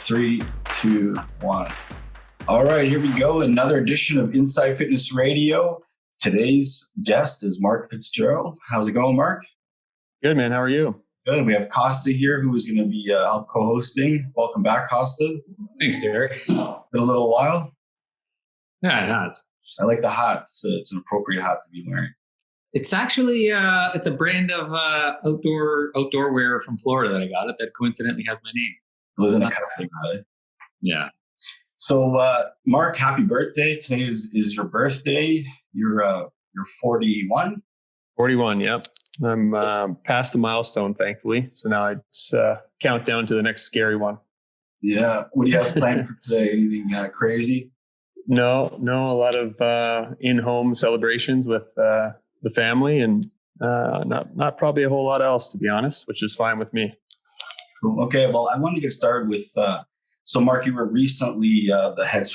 Three, two, one. All right, here we go. Another edition of Inside Fitness Radio. Today's guest is Mark Fitzgerald. How's it going, Mark? Good, man. How are you? Good. We have Costa here, who is going to be help co-hosting. Welcome back, Costa. Thanks, Terry. Been a little while. Yeah, it has. I like the hat. It's an appropriate hat to be wearing. It's actually it's a brand of outdoor wear from Florida that I got it that coincidentally has my name. It wasn't a custom hat. Yeah. So, Mark, happy birthday. Today is your birthday. You're 41? 41, yep. I'm past the milestone, thankfully. So now it's count down to the next scary one. Yeah. What do you have planned for today? Anything crazy? No. A lot of in-home celebrations with the family, and not probably a whole lot else, to be honest, which is fine with me. Cool. Okay. Well, I wanted to get started with. So, Mark, you were recently the head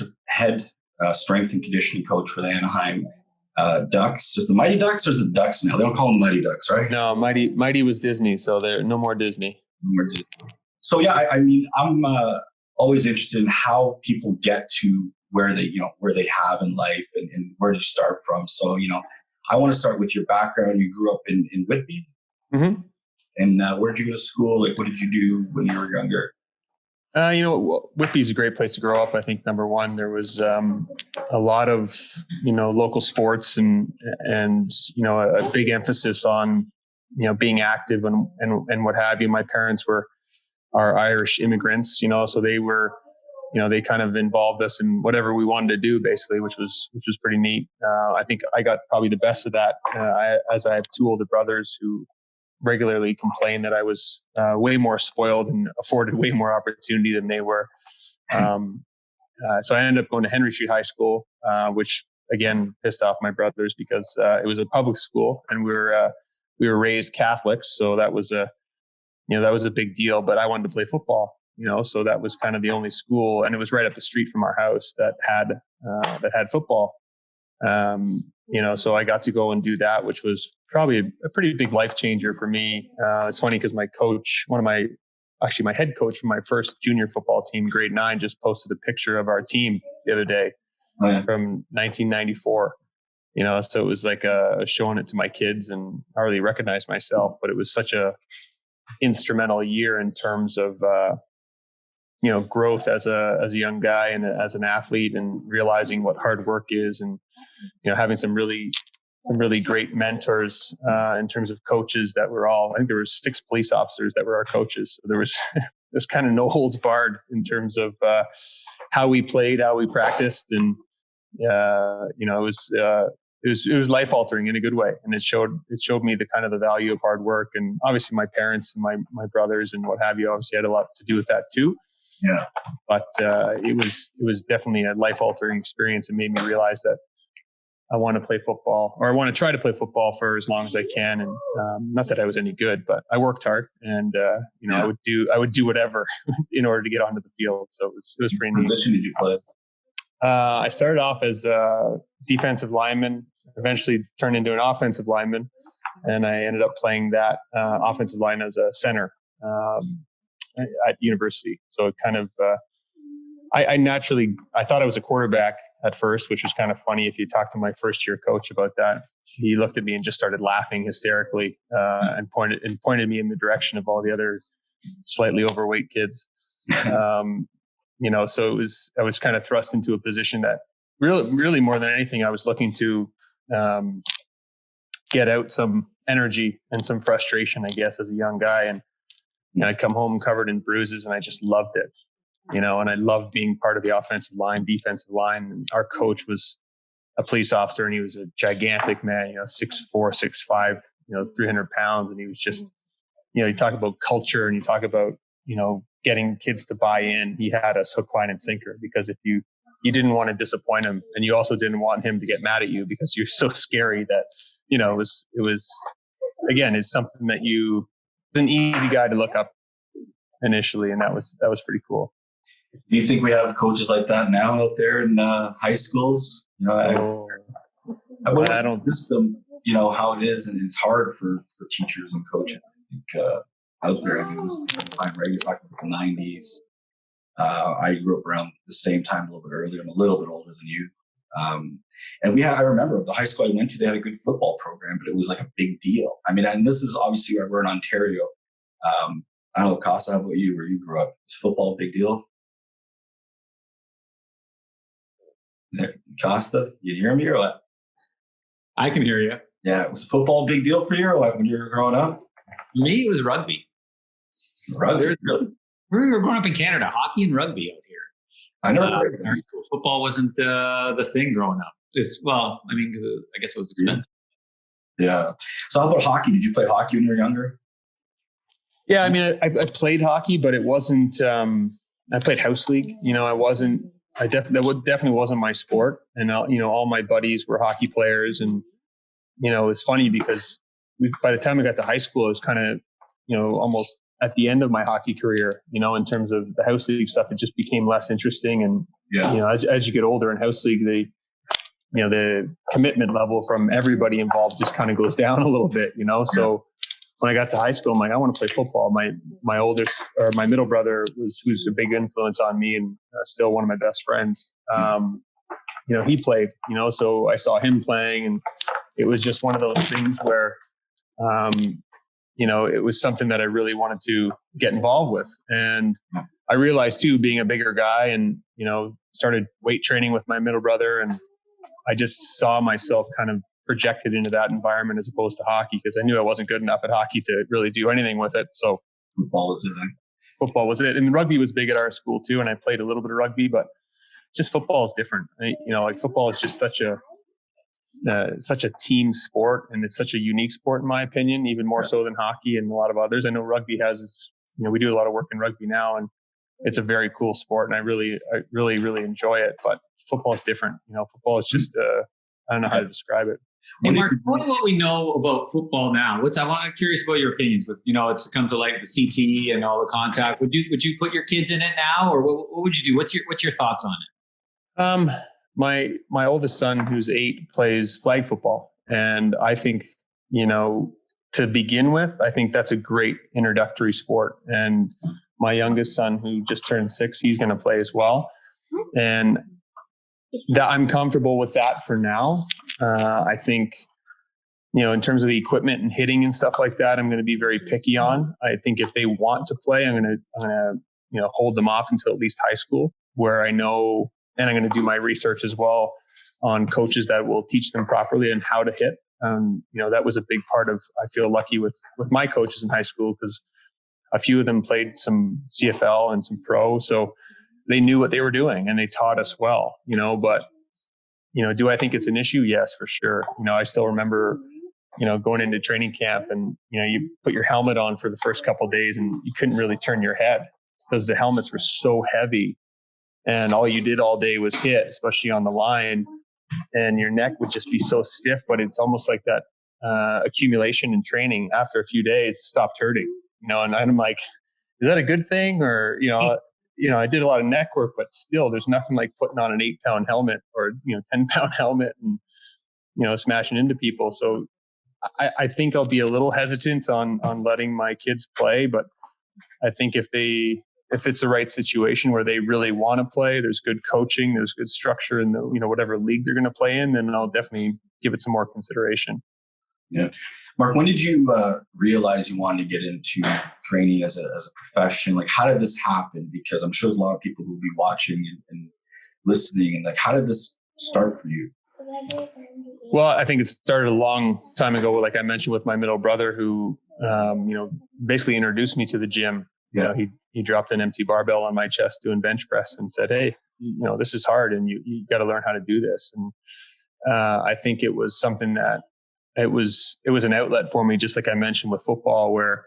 strength and conditioning coach for the Anaheim Ducks. Is the Mighty Ducks or is it Ducks now? They don't call them Mighty Ducks, right? No, Mighty was Disney, so there no more Disney. No more Disney. So yeah, I mean, I'm always interested in how people get to where they have in life and where to start from. So I want to start with your background. You grew up in Whitby, mm-hmm. And where did you go to school? Like, what did you do when you were younger? Whitby's a great place to grow up. I think number one, there was a lot of local sports and a big emphasis on being active and what have you. My parents are Irish immigrants, so they were they kind of involved us in whatever we wanted to do, basically, which was pretty neat. I think I got probably the best of that, as I have two older brothers who regularly complained that I was way more spoiled and afforded way more opportunity than they were. So I ended up going to Henry Street High School, which again pissed off my brothers because it was a public school and we were raised Catholics, so that was a big deal. But I wanted to play football, so that was kind of the only school, and it was right up the street from our house that had football. So I got to go and do that, which was probably a pretty big life changer for me. It's funny because my coach, my head coach from my first junior football team, grade 9, just posted a picture of our team the other day from 1994. So it was like showing it to my kids, and I really recognized myself, but it was such a instrumental year in terms of, growth as a young guy and as an athlete, and realizing what hard work is, and, having some really great mentors, in terms of coaches that were I think there were 6 police officers that were our coaches. So there was, there's kind of no holds barred in terms of, how we played, how we practiced. And, it was life altering in a good way. And it showed me the value of hard work. And obviously my parents and my brothers and what have you obviously had a lot to do with that too. Yeah. But, it was definitely a life altering experience. It made me realize that I want to play football, or I want to try to play football for as long as I can. And, not that I was any good, but I worked hard, and, I would do whatever in order to get onto the field. So it was pretty neat. What position did you play? I started off as a defensive lineman, eventually turned into an offensive lineman, and I ended up playing that offensive line as a center at university. So it kind of, I thought I was a quarterback at first, which was kind of funny. If you talk to my first year coach about that, he looked at me and just started laughing hysterically, and pointed me in the direction of all the other slightly overweight kids. So I was kind of thrust into a position that really more than anything, I was looking to get out some energy and some frustration, I guess, as a young guy. And I'd come home covered in bruises, and I just loved it. And I loved being part of the offensive line, defensive line. And our coach was a police officer, and he was a gigantic man, 6'4", 6'5", 300 pounds. And he was just, you talk about culture, and you talk about, getting kids to buy in. He had us hook, line, and sinker, because if you didn't want to disappoint him, and you also didn't want him to get mad at you because you're so scary that, it was again, it's something that was an easy guy to look up initially. And that was pretty cool. Do you think we have coaches like that now out there in high schools? I don't system, how it is, and it's hard for teachers and coaches. I think out there, it was time, right? You're talking about the 90s. I grew up around the same time, a little bit earlier. I'm a little bit older than you. And I remember the high school I went to, they had a good football program, but it was like a big deal. I mean, and this is obviously where we're in Ontario. I don't know, Costa, how about you, where you grew up? Is football a big deal? Costa, you hear me or what? I can hear you. Yeah, was football a big deal for you or what when you were growing up? For me, it was rugby. Rugby, really? We were growing up in Canada, hockey and rugby out here. I never played rugby. Football wasn't the thing growing up. Because I guess it was expensive. Yeah. So how about hockey? Did you play hockey when you were younger? Yeah, I mean, I played hockey, but it wasn't. I played house league. That definitely wasn't my sport. And all my buddies were hockey players, and it was funny because by the time I got to high school, it was kind of almost at the end of my hockey career. In terms of the house league stuff, it just became less interesting. And as you get older in house league, the commitment level from everybody involved just kind of goes down a little bit. So when I got to high school, I'm like, I want to play football. My middle brother who's a big influence on me and still one of my best friends. He played, so I saw him playing, and it was just one of those things where, it was something that I really wanted to get involved with. And I realized too, being a bigger guy and, started weight training with my middle brother, and I just saw myself kind of projected into that environment as opposed to hockey, because I knew I wasn't good enough at hockey to really do anything with it. So football was it. Football was it. And rugby was big at our school too. And I played a little bit of rugby, but just football is different. Football is just such a team sport, and it's such a unique sport in my opinion, even more so than hockey and a lot of others. I know rugby has its, we do a lot of work in rugby now, and it's a very cool sport, and I really, really enjoy it. But football is different. Football is just, I don't know how to describe it. Hey, Mark, knowing what we know about football now, I'm curious about your opinions. With it's come to like the CT and all the contact. Would you put your kids in it now, or what would you do? What's your thoughts on it? My oldest son, who's 8, plays flag football, and I think to begin with, I think that's a great introductory sport. And my youngest son, who just turned 6, he's going to play as well, and that I'm comfortable with that for now. I think, in terms of the equipment and hitting and stuff like that, I'm going to be very picky on. I think if they want to play, I'm going to hold them off until at least high school, where I know, and I'm going to do my research as well on coaches that will teach them properly and how to hit. That was a big part of, I feel lucky with my coaches in high school, because a few of them played some CFL and some pro. So they knew what they were doing and they taught us well, but, do I think it's an issue? Yes, for sure. I still remember, going into training camp and, you put your helmet on for the first couple of days and you couldn't really turn your head because the helmets were so heavy and all you did all day was hit, especially on the line, and your neck would just be so stiff. But it's almost like that accumulation in training after a few days stopped hurting, and I'm like, is that a good thing? Or, I did a lot of neck work, but still there's nothing like putting on an 8-pound helmet or, 10-pound helmet and, smashing into people. So I think I'll be a little hesitant on letting my kids play, but I think if it's the right situation where they really want to play, there's good coaching, there's good structure in the, whatever league they're going to play in, then I'll definitely give it some more consideration. Yeah. Mark, when did you realize you wanted to get into training as a profession? Like, how did this happen? Because I'm sure there's a lot of people who'll be watching and listening, and like, how did this start for you? Well, I think it started a long time ago, like I mentioned, with my middle brother, who, basically introduced me to the gym. Yeah. He dropped an empty barbell on my chest doing bench press and said, "Hey, this is hard and you got to learn how to do this." And I think it was something that it was an outlet for me, just like I mentioned with football, where,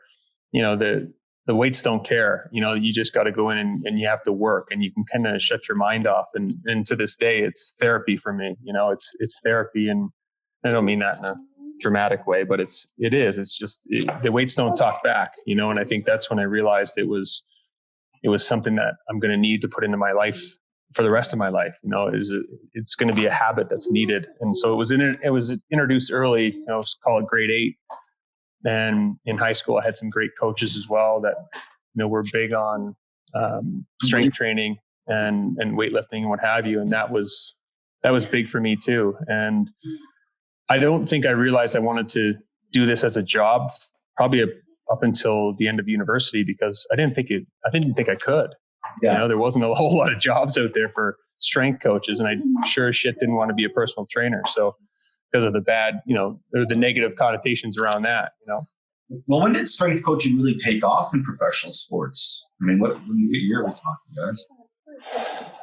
the weights don't care. You just got to go in and you have to work, and you can kind of shut your mind off. And to this day, it's therapy for me. It's therapy, and I don't mean that in a dramatic way, but it's just the weights don't talk back. And I think that's when I realized it was something that I'm going to need to put into my life for the rest of my life. It's going to be a habit that's needed. And so it was introduced early. Call it grade 8. And in high school, I had some great coaches as well that, were big on strength training and weightlifting and what have you. And that was big for me too. And I don't think I realized I wanted to do this as a job probably up until the end of university, because I didn't think I could. Yeah. You know, there wasn't a whole lot of jobs out there for strength coaches, and I sure as shit didn't want to be a personal trainer. So because of the bad, the negative connotations around that, Well, when did strength coaching really take off in professional sports? I mean, what year are we talking, guys?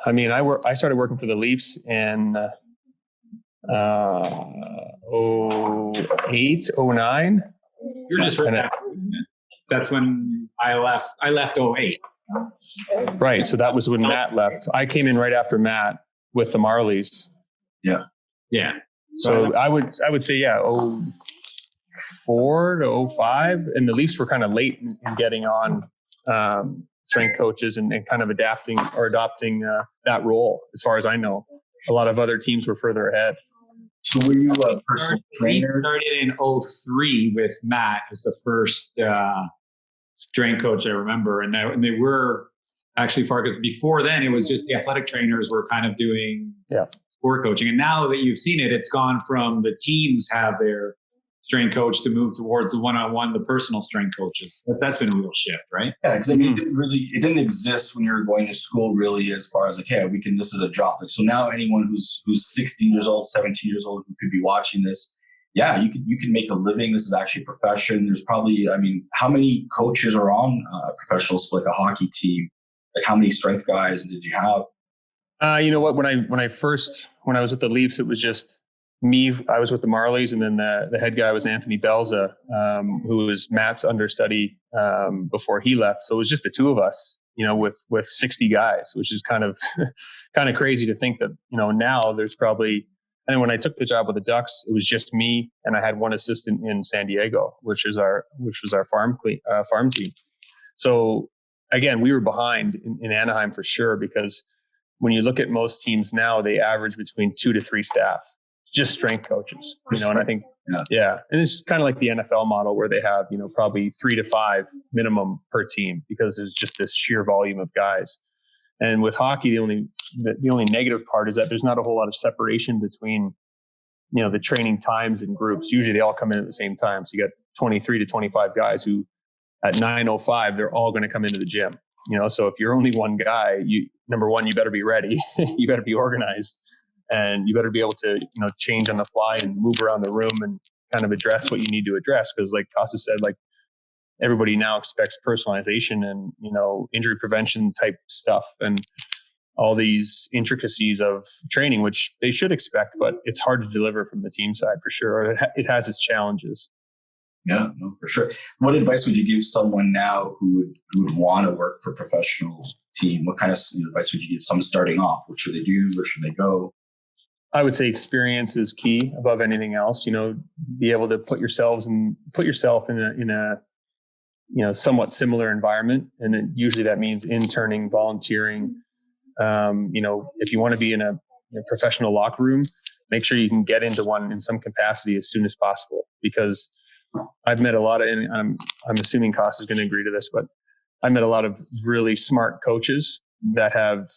I mean, I started working for the Leafs in 08, 09. You're just right. That's when I left. I left 08. Right. So that was when Matt left. I came in right after Matt with the Marlies. Yeah. Yeah. So I would say, 04 to 05. And the Leafs were kind of late in getting on strength coaches and kind of adopting that role. As far as I know, a lot of other teams were further ahead. So were you a personal trainer? We started in 03 with Matt as the first strength coach I remember. And they were actually far, because before then it was just the athletic trainers were kind of doing sport coaching. And now that you've seen it, it's gone from the teams have their strength coach to move towards the one-on-one, the personal strength coaches. That's been a real shift, right? Yeah, because I mean, it didn't exist when you were going to school really, as far as like, hey, this is a job. Like, so now anyone who's 16 years old, 17 years old who could be watching this, yeah, you can make a living. This is actually a profession. There's probably, I mean, how many coaches are on a professional sport, like a hockey team? Like, how many strength guys did you have? You know what? When I was with the Leafs, it was just me. I was with the Marlies, and then the head guy was Anthony Belza, who was Matt's understudy before he left. So it was just the two of us, with 60 guys, which is kind of crazy to think that, now there's probably. And when I took the job with the Ducks, it was just me, and I had one assistant in San Diego, which was our farm team. So again, we were behind in Anaheim for sure, because when you look at most teams now, they average between 2 to 3 staff, just strength coaches, and I think, and it's kind of like the NFL model where they have, probably 3 to 5 minimum per team, because there's just this sheer volume of guys. And with hockey, the only negative part is that there's not a whole lot of separation between, the training times and groups. Usually they all come in at the same time. So you got 23 to 25 guys who at 9:05, they're all going to come into the gym. So if you're only one guy, number one, you better be ready. You better be organized, and you better be able to, change on the fly and move around the room and kind of address what you need to address. Because like Costa said, like everybody now expects personalization and, injury prevention type stuff and all these intricacies of training, which they should expect, but it's hard to deliver from the team side for sure. It has its challenges. Yeah, no, for sure. What advice would you give someone now who would want to work for a professional team? What kind of advice would you give someone starting off? What should they do? Where should they go? I would say experience is key above anything else. Be able to put yourself in a somewhat similar environment, and then usually that means interning, volunteering. If you want to be in a professional locker room, make sure you can get into one in some capacity as soon as possible, because I've met a lot of, and I'm assuming Costa is going to agree to this, but I met a lot of really smart coaches that have,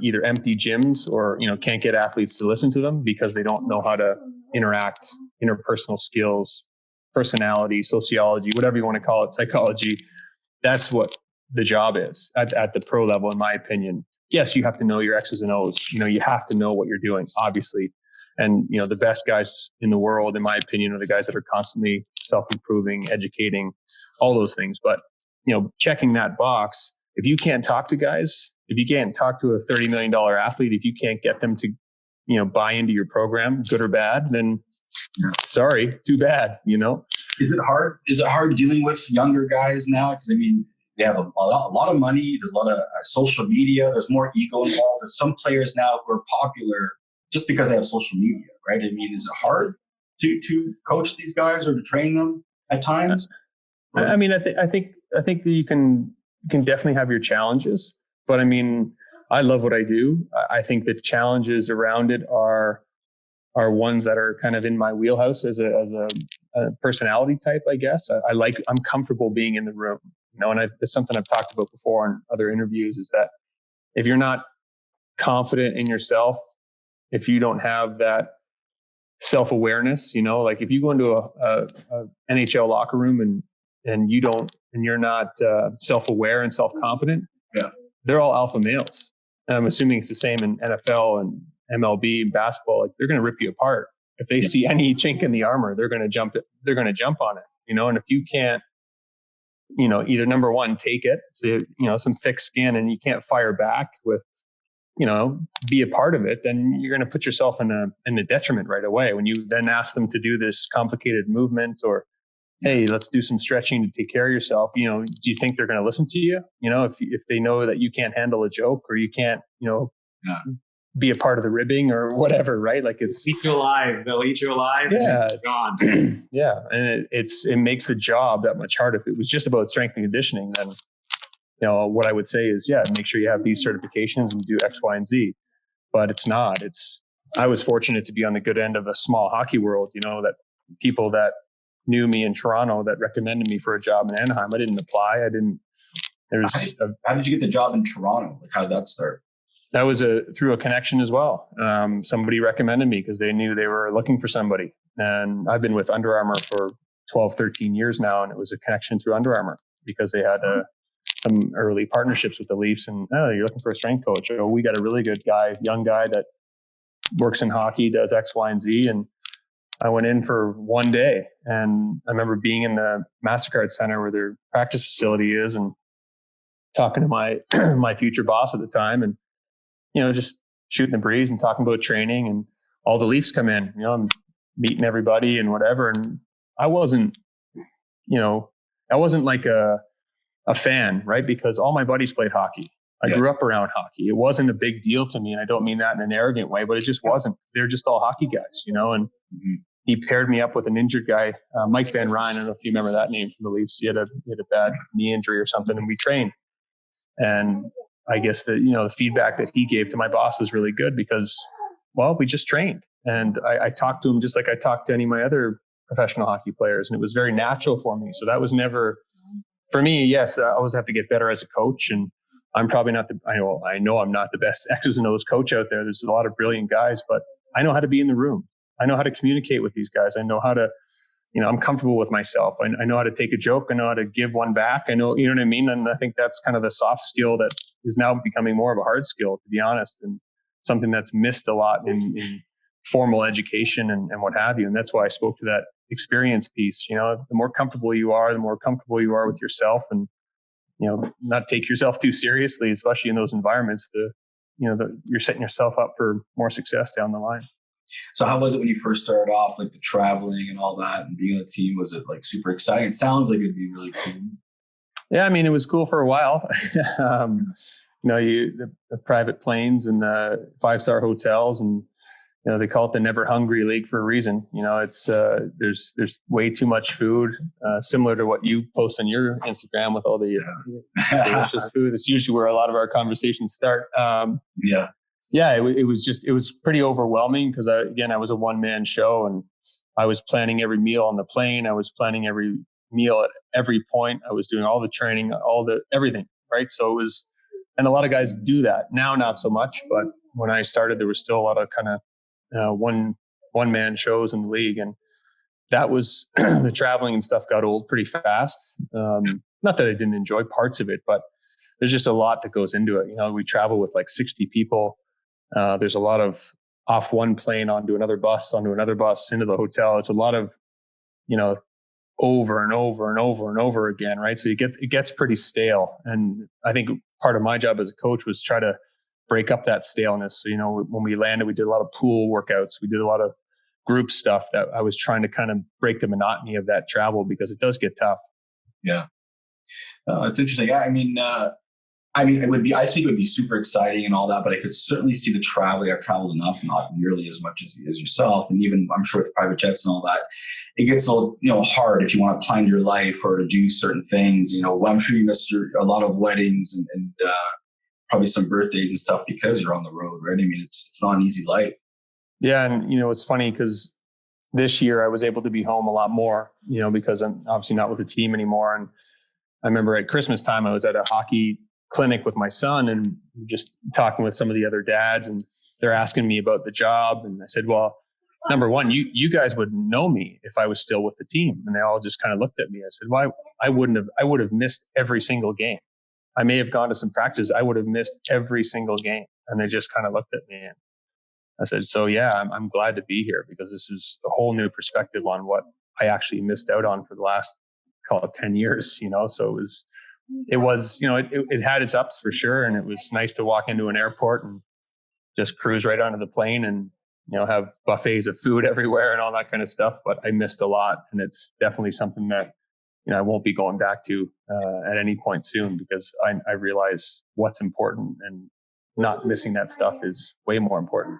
either empty gyms or, can't get athletes to listen to them because they don't know how to interact, interpersonal skills, personality, sociology, whatever you want to call it, psychology. That's what the job is at the pro level, in my opinion. Yes, you have to know your X's and O's. You have to know what you're doing, obviously. And, the best guys in the world, in my opinion, are the guys that are constantly self-improving, educating, all those things. But, checking that box, if you can't talk to guys, if you can't talk to a $30 million athlete, if you can't get them to, buy into your program, good or bad, then sorry, too bad, Is it hard? Is it hard dealing with younger guys now? Because, they have a lot of money. There's a lot of social media. There's more ego involved. There's some players now who are popular just because they have social media, right? Is it hard to coach these guys or to train them at times? I think that you can definitely have your challenges, but I love what I do. I think the challenges around it are ones that are kind of in my wheelhouse as a personality type, I guess. I'm comfortable being in the room. And it's something I've talked about before in other interviews, is that if you're not confident in yourself, if you don't have that self-awareness, like if you go into a NHL locker room and you're not self-aware and self-confident, yeah, they're all alpha males. And I'm assuming it's the same in NFL and MLB and basketball. Like, they're going to rip you apart. If they see any chink in the armor, they're going to jump on it, and if you can't, either number one, take it, so, some thick skin, and you can't fire back with, be a part of it, then you're going to put yourself in a detriment right away. When you then ask them to do this complicated movement, or, hey, let's do some stretching to take care of yourself, do you think they're going to listen to you? If they know that you can't handle a joke, or you can't, yeah, be a part of the ribbing or whatever, right? Like, it's eat you alive. They'll eat you alive. Yeah, and gone. Yeah, and it makes the job that much harder. If it was just about strength and conditioning, then what I would say is, make sure you have these certifications and do X, Y, and Z. But it's not. I was fortunate to be on the good end of a small hockey world. That people that knew me in Toronto that recommended me for a job in Anaheim. I didn't apply. How did you get the job in Toronto? Like, how did that start? That was through a connection as well. Somebody recommended me because they knew they were looking for somebody. And I've been with Under Armour for 12, 13 years now. And it was a connection through Under Armour because they had some early partnerships with the Leafs. And, you're looking for a strength coach. Oh, we got a really good guy, young guy that works in hockey, does X, Y, and Z. And I went in for one day. And I remember being in the MasterCard Center where their practice facility is, and talking to my my future boss at the time, and just shooting the breeze and talking about training, and all the Leafs come in, I'm meeting everybody and whatever. And I wasn't like a fan, right? Because all my buddies played hockey. I grew up around hockey. It wasn't a big deal to me. And I don't mean that in an arrogant way, but it just wasn't. They're just all hockey guys, and he paired me up with an injured guy, Mike Van Ryn. I don't know if you remember that name from the Leafs. He had a bad knee injury or something, and we trained. And I guess the feedback that he gave to my boss was really good because, well, we just trained. And I talked to him just like I talked to any of my other professional hockey players. And it was very natural for me. So that was never, for me, yes, I always have to get better as a coach. And I'm probably not I know I'm not the best X's and O's coach out there. There's a lot of brilliant guys, but I know how to be in the room. I know how to communicate with these guys. I know how to, I'm comfortable with myself. I know how to take a joke. I know how to give one back. I know, you know what I mean? And I think that's kind of the soft skill that is now becoming more of a hard skill, to be honest, and something that's missed a lot in formal education and what have you. And that's why I spoke to that experience piece. The more comfortable you are, the more comfortable you are with yourself, and, not take yourself too seriously, especially in those environments. You're setting yourself up for more success down the line. So how was it when you first started off, like the traveling and all that and being on a team? Was it like super exciting? It sounds like it'd be really cool. Yeah, I mean, it was cool for a while. The private planes and the 5-star hotels, and they call it the Never Hungry League for a reason. It's there's way too much food, similar to what you post on your Instagram with all the delicious food. It's usually where a lot of our conversations start. It was pretty overwhelming because I was a one-man show, and I was planning every meal on the plane. I was planning every meal at every point. I was doing all the training, everything, right? So it was, and a lot of guys do that now, not so much, but when I started, there was still a lot of kind of one-man shows in the league. And that was, the traveling and stuff got old pretty fast. Not that I didn't enjoy parts of it, but there's just a lot that goes into it. We travel with like 60 people. There's a lot of off one plane onto another bus into the hotel. It's a lot of, over and over and over and over again, right? So it gets pretty stale. And I think part of my job as a coach was try to break up that staleness. So, when we landed, we did a lot of pool workouts. We did a lot of group stuff that I was trying to kind of break the monotony of that travel, because it does get tough. Yeah. It's interesting. Yeah, I think it would be super exciting and all that, but I could certainly see the traveling. I've traveled enough, not nearly as much as yourself. And even I'm sure with private jets and all that, it gets a little, hard if you want to plan your life or to do certain things. I'm sure you missed a lot of weddings and probably some birthdays and stuff because you're on the road, right? I mean, it's not an easy life. Yeah. And, it's funny because this year I was able to be home a lot more, because I'm obviously not with the team anymore. And I remember at Christmas time, I was at a hockey clinic with my son and just talking with some of the other dads, and they're asking me about the job. And I said, well, number one, you guys would know me if I was still with the team. And they all just kind of looked at me. I said, well, I would have missed every single game. I may have gone to some practice. I would have missed every single game. And they just kind of looked at me, and I said, so yeah, I'm glad to be here, because this is a whole new perspective on what I actually missed out on for the last, call it 10 years, So it was, it had its ups for sure. And it was nice to walk into an airport and just cruise right onto the plane and, have buffets of food everywhere and all that kind of stuff. But I missed a lot. And it's definitely something that, I won't be going back to at any point soon, because I realize what's important, and not missing that stuff is way more important.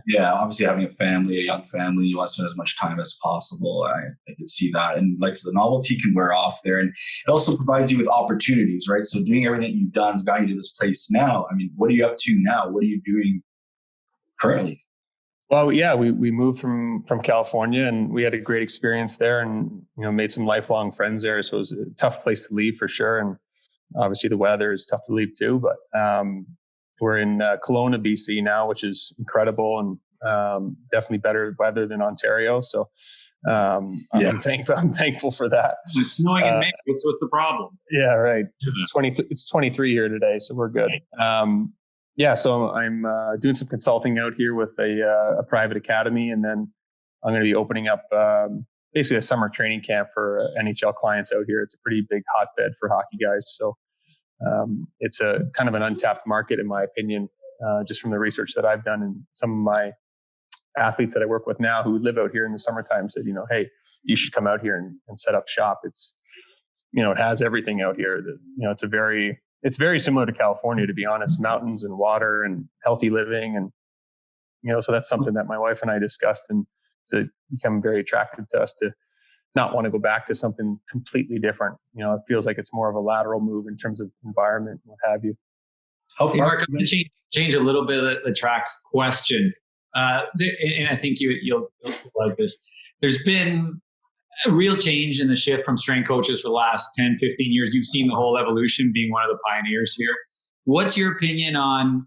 Yeah, obviously having a young family, you want to spend as much time as possible. I can see that. And like, so the novelty can wear off there. And it also provides you with opportunities, right? So doing everything you've done has got you to this place now. I mean, what are you up to now? What are you doing currently? Well, yeah, we moved from California, and we had a great experience there, and made some lifelong friends there. So it was a tough place to leave for sure, and obviously the weather is tough to leave too. But we're in Kelowna BC now, which is incredible, and definitely better weather than Ontario. So I'm thankful for that. It's snowing in May. What's the problem? Yeah, right. It's 23 here today, so we're good. So I'm doing some consulting out here with a private academy, and then I'm going to be opening up basically a summer training camp for NHL clients out here. It's a pretty big hotbed for hockey guys. So it's a kind of an untapped market, in my opinion, just from the research that I've done. And some of my athletes that I work with now who live out here in the summertime said, hey, you should come out here and set up shop. It's, it has everything out here. It's very similar to California, to be honest, mountains and water and healthy living. And, so that's something that my wife and I discussed, and it's become very attractive to us to not want to go back to something completely different. It feels like it's more of a lateral move in terms of environment and what have you. Hey, Mark, I'm going to change a little bit of the track's question. And I think you'll like this. There's been a real change in the shift from strength coaches for the last 10, 15 years. You've seen the whole evolution, being one of the pioneers here. What's your opinion on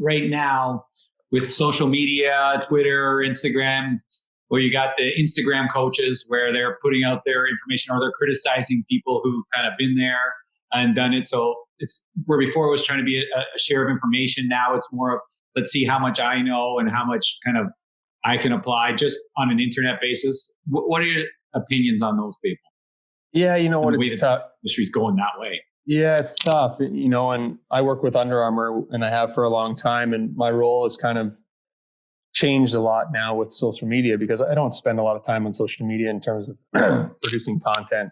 right now with social media, Twitter, Instagram, where you got the Instagram coaches where they're putting out their information, or they're criticizing people who've kind of been there and done it. So it's where before it was trying to be a share of information. Now it's more of, let's see how much I know and how much kind of I can apply just on an internet basis. What are your opinions on those people? Yeah, it's tough. The industry's going that way. Yeah, it's tough. And I work with Under Armour, and I have for a long time, and my role has kind of changed a lot now with social media, because I don't spend a lot of time on social media in terms of producing content.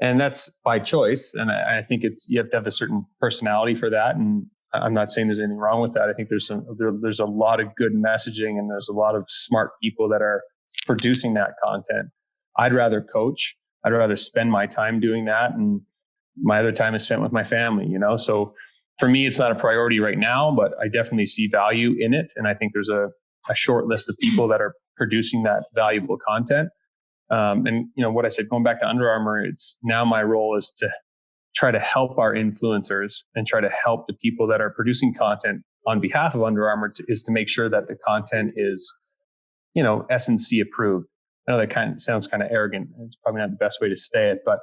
And that's by choice. And I think you have to have a certain personality for that. And I'm not saying there's anything wrong with that. I think there's a lot of good messaging, and there's a lot of smart people that are producing that content. I'd rather coach. I'd rather spend my time doing that, and my other time is spent with my family, So for me, it's not a priority right now, but I definitely see value in it. And I think there's a short list of people that are producing that valuable content. And what I said, going back to Under Armour, it's now my role is to try to help our influencers and try to help the people that are producing content on behalf of Under Armour is to make sure that the content is, S&C approved. I know that sounds kind of arrogant. It's probably not the best way to say it, but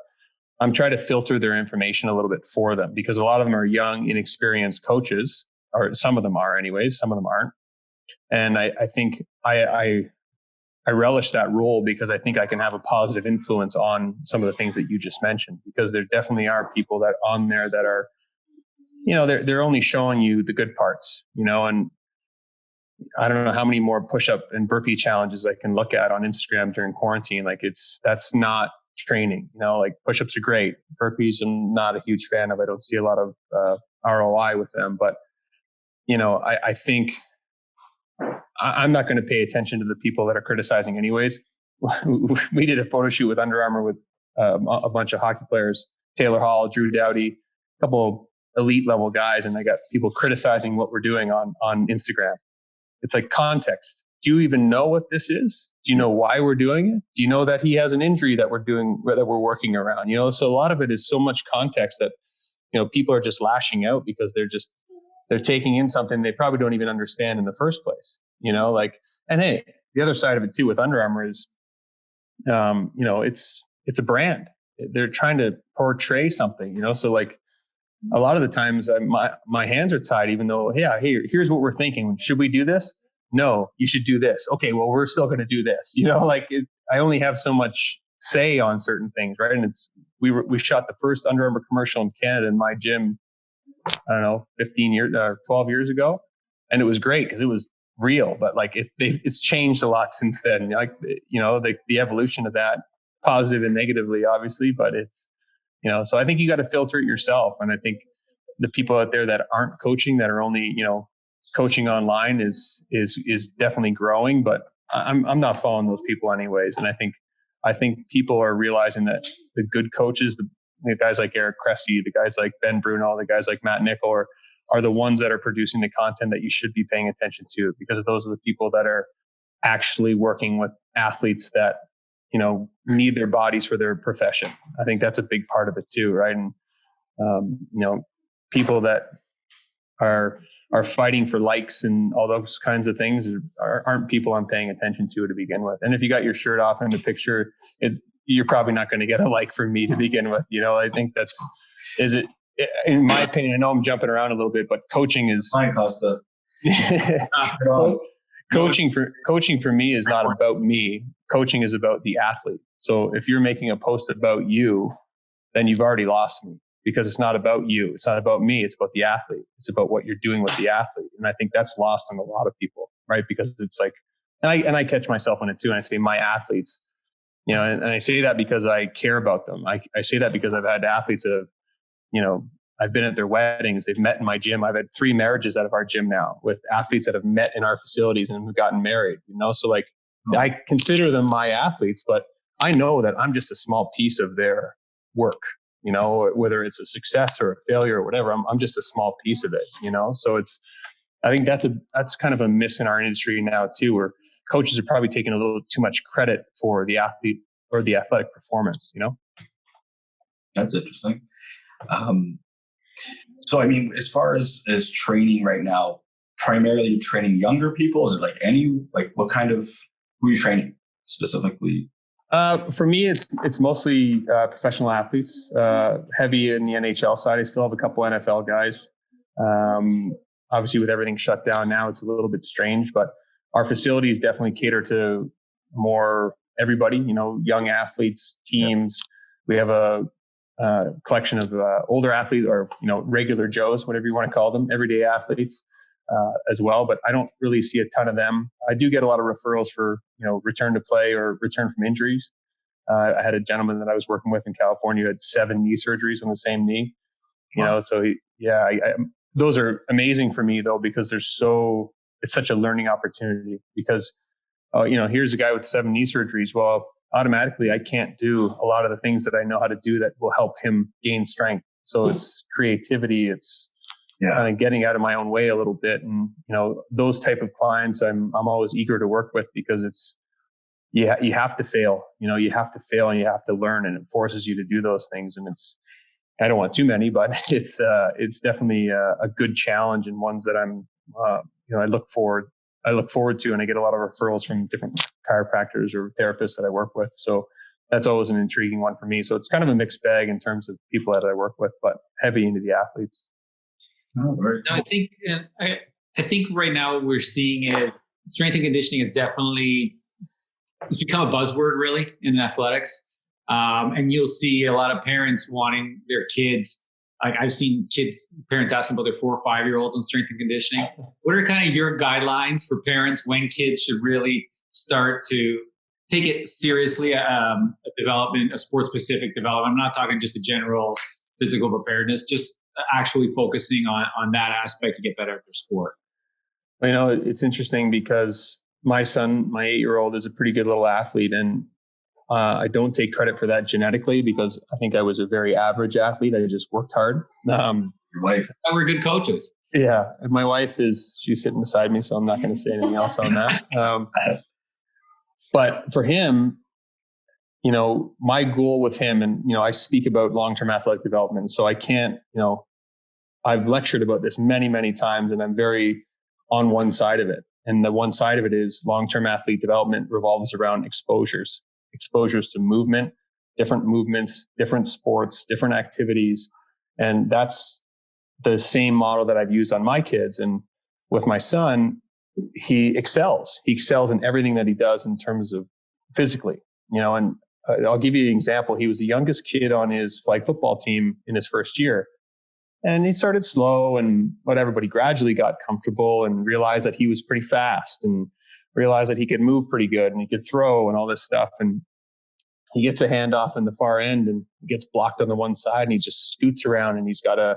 I'm trying to filter their information a little bit for them, because a lot of them are young, inexperienced coaches, or some of them are anyways, some of them aren't. And I think I relish that role, because I think I can have a positive influence on some of the things that you just mentioned, because there definitely are people that on there that are, they're only showing you the good parts, and I don't know how many more push-up and burpee challenges I can look at on Instagram during quarantine. Like that's not training, like push-ups are great. Burpees I'm not a huge fan of. I don't see a lot of ROI with them, but I think I'm not going to pay attention to the people that are criticizing anyways. We did a photo shoot with Under Armour with a bunch of hockey players, Taylor Hall, Drew Doughty, a couple elite level guys, and I got people criticizing what we're doing on Instagram. It's like context. do you even know what this is? Do you know why we're doing it? Do you know that he has an injury that we're working around? So a lot of it is so much context that, people are just lashing out because they're taking in something they probably don't even understand in the first place, and hey, the other side of it too with Under Armour is, it's a brand. They're trying to portray something, so like a lot of the times my hands are tied, even though, here's what we're thinking. Should we do this? No, you should do this. Okay, well, we're still going to do this. I only have so much say on certain things, right? And we shot the first Under Armour commercial in Canada in my gym, I don't know, 15 years or 12 years ago, and it was great because it was real. But like it's changed a lot since then. The evolution of that, positive and negatively, obviously, but it's so I think you got to filter it yourself, and I think the people out there that aren't coaching, that are only coaching online is definitely growing, but I'm not following those people anyways. And I think people are realizing that the good coaches, the guys like Eric Cressy, the guys like Ben Bruno, the guys like Matt Nickel are the ones that are producing the content that you should be paying attention to, because those are the people that are actually working with athletes that, need their bodies for their profession. I think that's a big part of it too. Right. And, people that are fighting for likes and all those kinds of things aren't people I'm paying attention to begin with. And if you got your shirt off in the picture, you're probably not going to get a like from me to begin with. I think in my opinion, I know I'm jumping around a little bit, but coaching is fine, Costa. Coaching for me is not about me. Coaching is about the athlete. So if you're making a post about you, then you've already lost me, because it's not about you. It's not about me. It's about the athlete. It's about what you're doing with the athlete. And I think that's lost on a lot of people, right? Because it's like, and I catch myself on it too. And I say my athletes, and I say that because I care about them. I say that because I've had athletes that have, I've been at their weddings. They've met in my gym. I've had 3 marriages out of our gym now with athletes that have met in our facilities and have gotten married, So like, I consider them my athletes, but I know that I'm just a small piece of their work, whether it's a success or a failure or whatever. I'm just a small piece of it, So I think that's kind of a miss in our industry now too, where coaches are probably taking a little too much credit for the athlete or the athletic performance, That's interesting. So, I mean, as far as training right now, primarily you're training younger people? Is it what kind of, who are you training specifically? For me, it's mostly professional athletes, heavy in the NHL side. I still have a couple NFL guys. Obviously, with everything shut down now, it's a little bit strange, but our facilities definitely cater to more everybody, young athletes, teams. We have a collection of older athletes, or regular Joes, whatever you want to call them, everyday athletes as well. But I don't really see a ton of them. I do get a lot of referrals for return to play or return from injuries. I had a gentleman that I was working with in California who had 7 knee surgeries on the same knee. Wow. So those are amazing for me though, because it's such a learning opportunity. Because here's a guy with 7 knee surgeries. Well, automatically I can't do a lot of the things that I know how to do that will help him gain strength. So it's creativity. It's kind of getting out of my own way a little bit. And, those type of clients I'm always eager to work with, because it's, you have to fail, you have to fail and you have to learn, and it forces you to do those things. And I don't want too many, but it's definitely a good challenge, and ones that I look forward to, and I get a lot of referrals from different chiropractors or therapists that I work with. So that's always an intriguing one for me. So it's kind of a mixed bag in terms of people that I work with, but heavy into the athletes. Oh, very cool. I think right now what we're seeing is strength and conditioning is definitely, it's become a buzzword really in athletics. And you'll see a lot of parents wanting their kids. Like I've seen parents asking about their 4 or 5-year-olds on strength and conditioning. What are kind of your guidelines for parents when kids should really start to take it seriously, a sport-specific development? I'm not talking just a general physical preparedness, just actually focusing on that aspect to get better at their sport. Well, it's interesting because my son, my 8-year-old, is a pretty good little athlete, and I don't take credit for that genetically, because I think I was a very average athlete. I just worked hard. Your wife. We're good coaches. Yeah. And my wife she's sitting beside me, so I'm not going to say anything else on that. But for him, my goal with him, and, I speak about long-term athletic development. So I can't, I've lectured about this many, many times, and I'm very on one side of it. And the one side of it is long-term athlete development revolves around exposures to movement, different movements, different sports, different activities. And that's the same model that I've used on my kids. And with my son, he excels in everything that he does in terms of physically, and I'll give you an example. He was the youngest kid on his flag football team in his first year. And he started slow and whatever, but he gradually got comfortable and realized that he was pretty fast and realized that he could move pretty good and he could throw and all this stuff. And he gets a handoff in the far end and gets blocked on the one side, and he just scoots around, and he's got a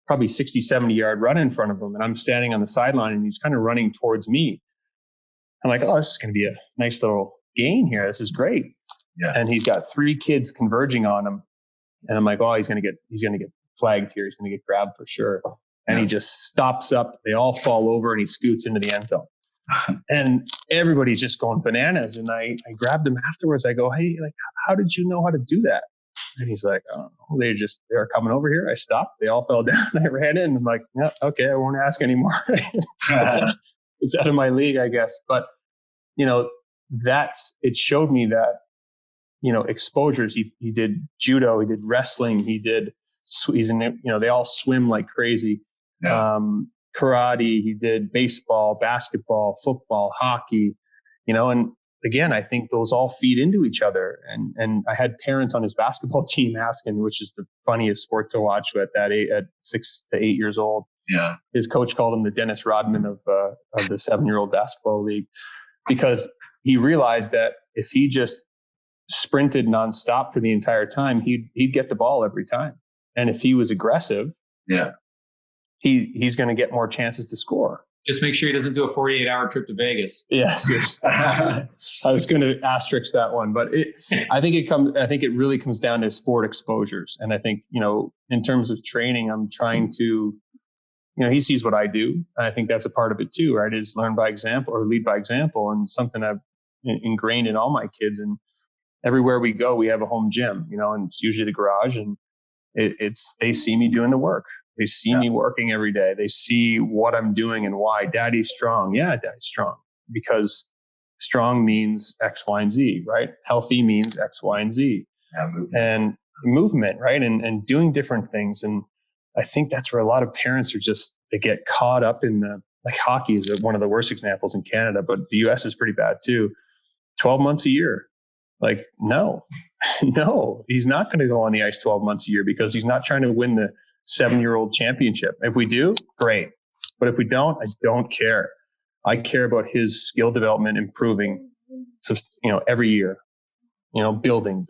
probably 60, 70 yard run in front of him. And I'm standing on the sideline, and he's kind of running towards me. I'm like, oh, this is going to be a nice little gain here. This is great. Yeah. And he's got 3 kids converging on him. And I'm like, oh, he's going to get flagged here. He's going to get grabbed for sure. And he just stops up. They all fall over, and he scoots into the end zone. And everybody's just going bananas. And I grabbed him afterwards. I go, hey, like, how did you know how to do that? And he's like, oh, they were coming over here. I stopped. They all fell down. I ran in. I'm like, yeah, okay, I won't ask anymore. It's out of my league, I guess. But, it showed me that, exposures. He did judo, he did wrestling, they all swim like crazy. Yeah. Karate, he did baseball, basketball, football, hockey, and again, I think those all feed into each other. And I had parents on his basketball team asking, which is the funniest sport to watch at 6 to 8 years old. Yeah. His coach called him the Dennis Rodman of the 7-year-old basketball league, because he realized that if he just sprinted nonstop for the entire time, he'd get the ball every time. And if he was aggressive, he's going to get more chances to score. Just make sure he doesn't do a 48-hour trip to Vegas. Yes. I was going to asterisk that one, but I think it really comes down to sport exposures. And I think, in terms of training, I'm trying to, he sees what I do. And I think that's a part of it too, right? Is learn by example or lead by example, and something I've ingrained in all my kids. And everywhere we go, we have a home gym, and it's usually the garage, and they see me doing the work. They see me working every day. They see what I'm doing and why. Daddy's strong. Yeah, Daddy's strong, because strong means X, Y, and Z, right? Healthy means X, Y, and Z. Yeah, movement, right? And doing different things. And I think that's where a lot of parents they get caught up in like hockey is one of the worst examples in Canada, but the US is pretty bad too. 12 months a year. Like, no, he's not going to go on the ice 12 months a year, because he's not trying to win the 7-year-old championship. If we do, great. But if we don't, I don't care. I care about his skill development improving, every year, building.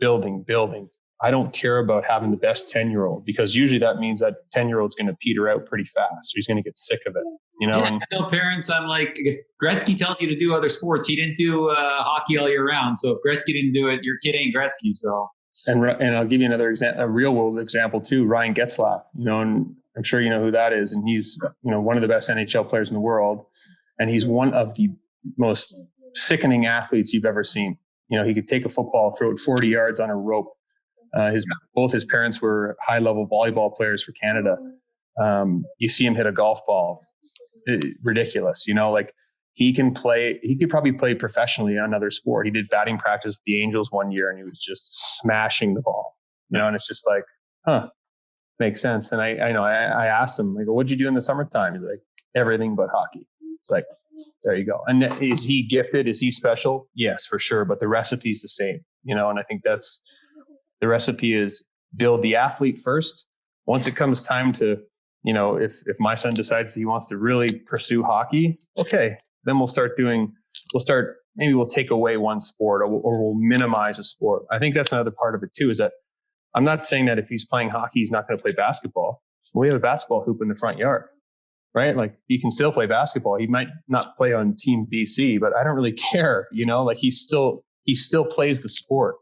I don't care about having the best 10-year-old, because usually that means that 10-year-old's going to peter out pretty fast. So he's going to get sick of it, I tell parents, I'm like, if Gretzky tells you to do other sports, he didn't do hockey all year round. So if Gretzky didn't do it, your kid ain't Gretzky. So. And I'll give you another example, a real world example too. Ryan Getzlaf, and I'm sure you know who that is. And he's, one of the best NHL players in the world. And he's one of the most sickening athletes you've ever seen. He could take a football, throw it 40 yards on a rope. Both his parents were high level volleyball players for Canada. You see him hit a golf ball. Ridiculous. He could probably play professionally on another sport. He did batting practice with the Angels one year, and he was just smashing the ball, and it's just like, makes sense. And I asked him, like, what'd you do in the summertime? He's like, everything but hockey. It's like, there you go. And is he gifted? Is he special? Yes, for sure. But the recipe is the same, and I think that's the recipe is build the athlete first. Once it comes time to, if my son decides he wants to really pursue hockey, okay. Then we'll take away one sport, or we'll minimize a sport. I think that's another part of it too, is that I'm not saying that if he's playing hockey, he's not going to play basketball. We have a basketball hoop in the front yard, right? Like, he can still play basketball. He might not play on Team BC, but I don't really care. Like, he still plays the sport.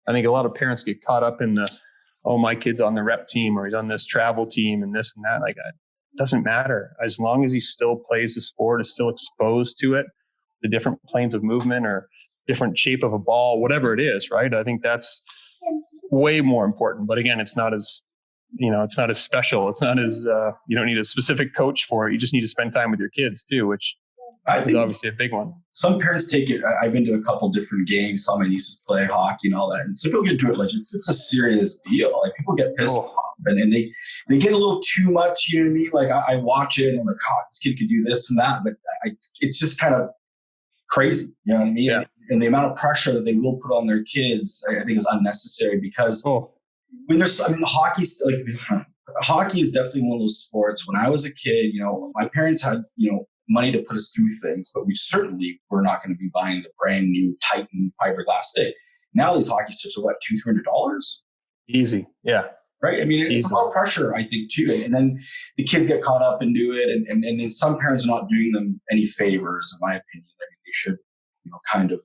I think a lot of parents get caught up in my kid's on the rep team, or he's on this travel team and this and that. Like, doesn't matter. As long as he still plays the sport, is still exposed to it, the different planes of movement or different shape of a ball, whatever it is, right? I think that's way more important. But again, it's not as special. It's not as, you don't need a specific coach for it. You just need to spend time with your kids too, which is obviously a big one. Some parents take it. I've been to a couple different games, saw my nieces play hockey and all that. And some people get to it like it's a serious deal. Like people get pissed off and they get a little too much, you know what I mean? Like I watch it and I'm like, oh, this kid could do this and that. But it's just kind of crazy, you know what I mean? Yeah. And the amount of pressure that they will put on their kids, I think is unnecessary because hockey is definitely one of those sports. When I was a kid, you know, my parents had, you know, money to put us through things, but we certainly were not going to be buying the brand new Titan fiberglass stick. Now these hockey sticks are what, $200-300? Easy. Yeah. Right. I mean, it's a lot of pressure, I think, too. And then the kids get caught up and do it. And some parents are not doing them any favors, in my opinion. I mean, they should, you know, kind of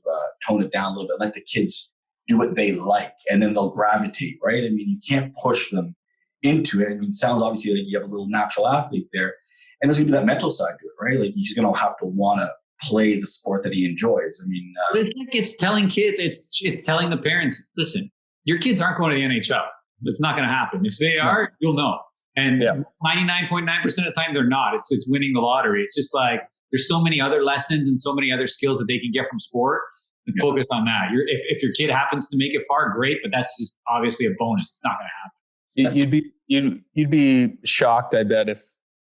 tone it down a little bit, let the kids do what they like, and then they'll gravitate, right? I mean, you can't push them into it. I mean, it sounds obviously like you have a little natural athlete there. And there's going to be that mental side to it, right? Like he's going to have to want to play the sport that he enjoys. I mean, I think it's telling kids, it's telling the parents, listen, your kids aren't going to the NHL. It's not going to happen. If they are, you'll know. And 99.9% of the time, they're not. It's winning the lottery. It's just like there's so many other lessons and so many other skills that they can get from sport. And focus on that. If your kid happens to make it far, great, but that's just obviously a bonus. It's not going to happen. You'd be shocked, I bet, if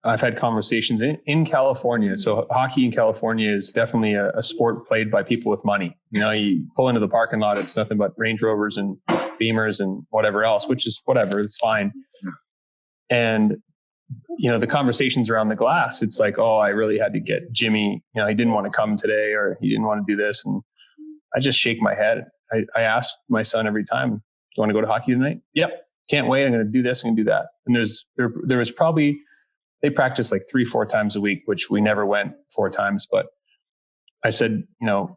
I've had conversations in California. So hockey in California is definitely a sport played by people with money. You know, you pull into the parking lot, it's nothing but Range Rovers and Beamers and whatever else, which is whatever, it's fine. And, you know, the conversations around the glass, it's like, oh, I really had to get Jimmy, you know, he didn't want to come today or he didn't want to do this. And I just shake my head. I ask my son every time, do you want to go to hockey tonight? Yep. Can't wait. I'm going to do this and do that. And there was probably, they practice like 3-4 times a week, which we never went 4 times. But I said, you know,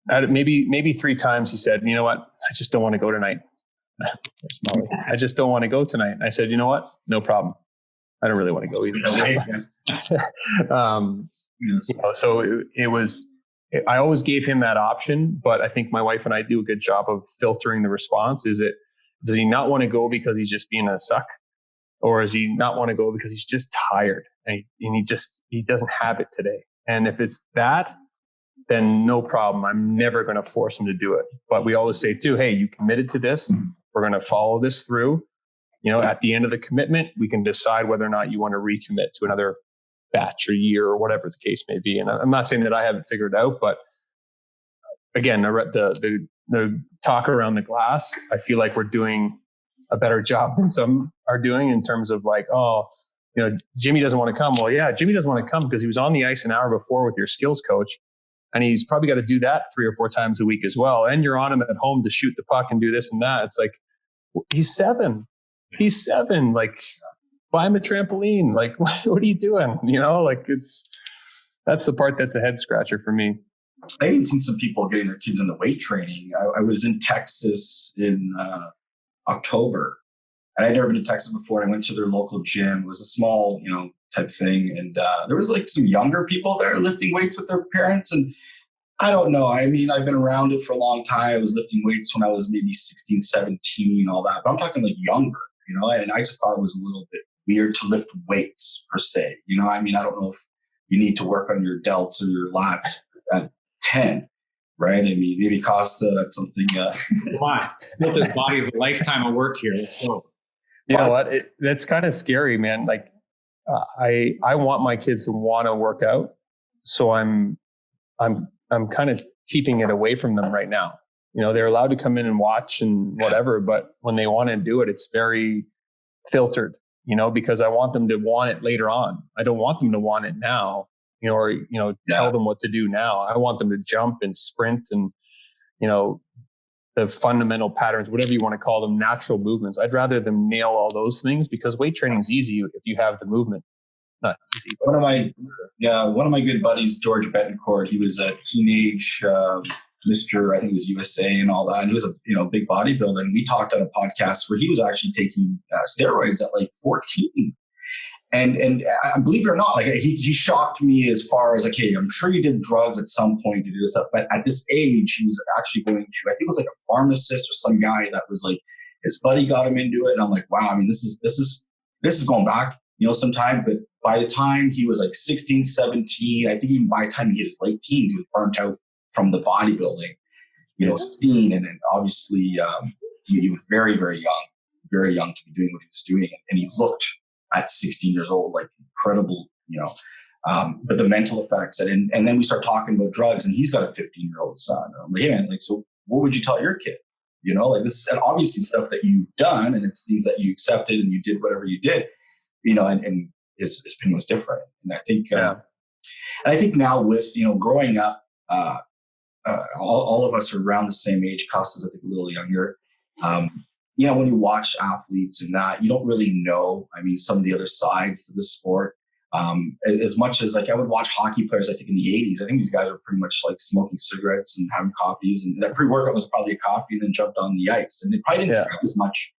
maybe 3 times he said, you know what? I just don't want to go tonight. I just don't want to go tonight. I said, you know what? No problem. I don't really want to go either. You know, so it was, I always gave him that option, but I think my wife and I do a good job of filtering the response. Does he not want to go because he's just being a suck? Or does he not want to go because he's just tired and he doesn't have it today? And if it's that, then no problem. I'm never going to force him to do it. But we always say too, hey, you committed to this. We're going to follow this through. You know, at the end of the commitment, we can decide whether or not you want to recommit to another batch or year or whatever the case may be. And I'm not saying that I haven't figured it out, but again, the talk around the glass, I feel like we're doing a better job than some are doing in terms of like, oh, you know, Jimmy doesn't want to come. Well, yeah, Jimmy doesn't want to come because he was on the ice an hour before with your skills coach. And he's probably got to do that 3 or 4 times a week as well. And you're on him at home to shoot the puck and do this and that. It's like, he's 7. He's 7. Like, buy him a trampoline. Like, what are you doing? You know, like that's the part that's a head scratcher for me. I even seen some people getting their kids into weight training. I was in Texas in October, and I'd never been to Texas before. And I went to their local gym. It was a small, you know, type thing. And there was like some younger people there lifting weights with their parents. And I don't know. I mean, I've been around it for a long time. I was lifting weights when I was maybe 16, 17, all that. But I'm talking like younger, you know, and I just thought it was a little bit weird to lift weights per se. You know, I mean, I don't know if you need to work on your delts or your lats at 10, right? I mean, maybe Costa, that's something. Come on, built this body of a lifetime of work here. Let's go. You know what? That's kind of scary, man. Like, I want my kids to want to work out, so I'm kind of keeping it away from them right now. You know, they're allowed to come in and watch and whatever, but when they want to do it, it's very filtered. You know, because I want them to want it later on. I don't want them to want it now. You know, or tell them what to do now. I want them to jump and sprint and, you know, the fundamental patterns, whatever you want to call them, natural movements. I'd rather them nail all those things because weight training is easy if you have the movement. Not easy. But one of my good buddies, George Betancourt, he was a teenage Mr. I think it was USA and all that. And he was a big bodybuilder. And we talked on a podcast where he was actually taking steroids at like 14. And believe it or not, like he shocked me as far as like, hey, I'm sure you did drugs at some point to do this stuff, but at this age, he was actually going to, I think it was like a pharmacist or some guy that was like, his buddy got him into it, and I'm like, wow, I mean, this is going back, sometime. But by the time he was like 16, 17, I think even by the time he hit his late teens, he was burnt out from the bodybuilding, scene, and obviously he was very, very young to be doing what he was doing, and he looked at 16 years old, like incredible, but the mental effects. And then we start talking about drugs, and he's got a 15-year-old son. And I'm like, hey man, like, so what would you tell your kid? Like this is obviously stuff that you've done, and it's things that you accepted and you did whatever you did, and his opinion was different. And I think now with, growing up, all of us are around the same age. Costa's, I think, a little younger. When you watch athletes and that, you don't really know, some of the other sides to the sport. As much as like I would watch hockey players, I think in the 80s, I think these guys were pretty much like smoking cigarettes and having coffees, and that pre-workout was probably a coffee, and then jumped on the ice. And they probably didn't train as much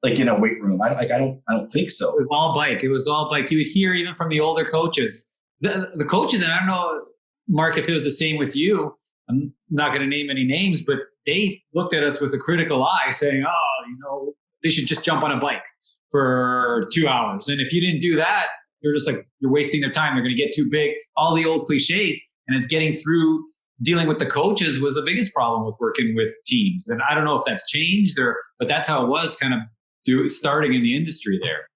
like in a weight room. I don't think so. It was all bike. You would hear even from the older coaches, the coaches, and I don't know, Mark, if it was the same with you. I'm not going to name any names, but they looked at us with a critical eye saying, they should just jump on a bike for 2 hours. And if you didn't do that, you're just like, you're wasting their time. They're going to get too big, all the old cliches. And it's getting through dealing with the coaches was the biggest problem with working with teams. And I don't know if that's changed but that's how it was kind of starting in the industry there.